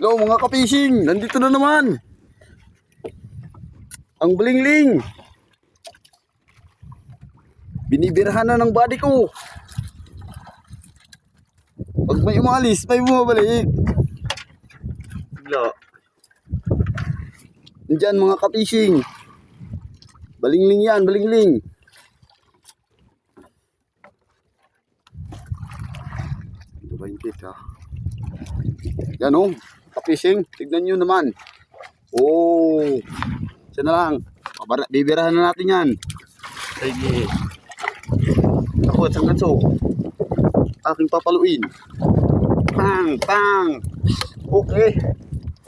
Hello mga ka-fishing, nandito na naman ang blingling. Binibirahan na ng body ko. Pag may umalis, may bumabalik. Bigla. Nandyan mga ka-fishing. Balingling yan, balingling. Ito ba yung kita? Yan o, ka-fishing. Tignan nyo naman. Oh, siya na lang. Bibirahan na natin yan. Sige. Ako at sangganso. Aking papaluin. Pang, pang. Okay.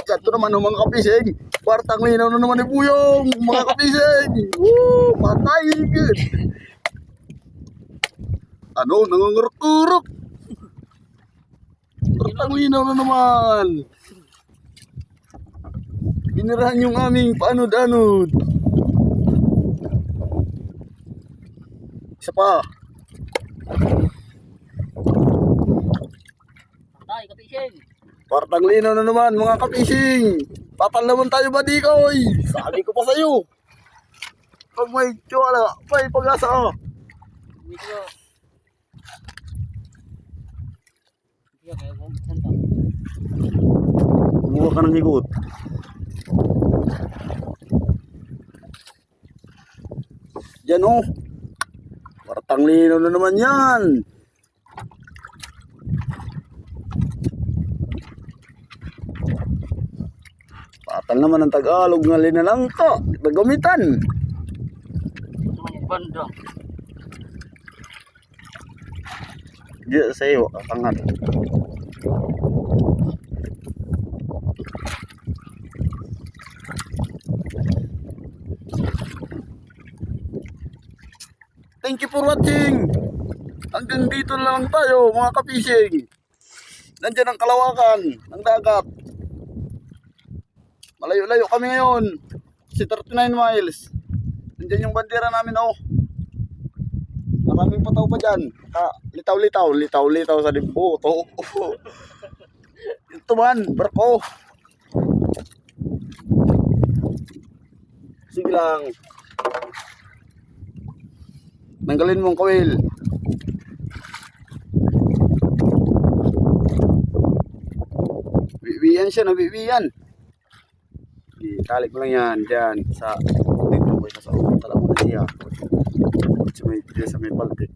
Ito naman ng mga ka-fishing. Kwartang linaw na naman ni Buyong. Mga ka-fishing. Woo! Patay. Good. Ano? Nanganguruk-uruk. Kwartang linaw na naman. Binirahan yung aming paanud-anud. Isa pa. Patay, ka-fishing. Kwartang linaw na naman mga ka-fishing. Patal naman tayo ba di koy? Sabi ko pa sa'yo. Pag may tiyala, may pag-asa ka. Hindi ko. Hindi ko, kaya ko. Santa. Kumuha ka ng higot. Yan o. Kwartang linaw na naman yan. Patal naman ang Tagalog nga linalang to. Nagamitan. Ito yung banda. Diyan sa iyo, kakangat. Thank you for watching. Hanggang dito lang tayo mga ka-fishing. Nandiyan ang kalawakan ng dagat. Malayo-layo kami ngayon. Si 39 miles. Nandiyan yung bandera namin oh. Maraming pataw pa dyan. Litaw-litaw. Litaw-litaw sa limbuto. Ito man, barko. Sige lang. Nanggalin mo ang kawil. Bibiyan siya, nabibiyan. Italik mo lang yan dyan sa dito ko sa ulo. Tala mo na siya. Sa may palpik.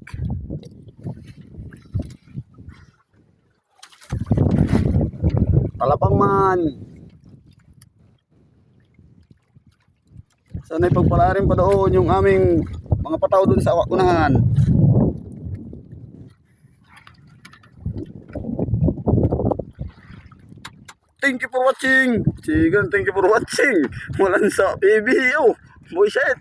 Talapang man. Sana'y pagpala rin pa doon yung aming mga pataw dun sa unahan. Thank you for watching. Sigan, thank you for watching. Walang sa PBO. Boy shit.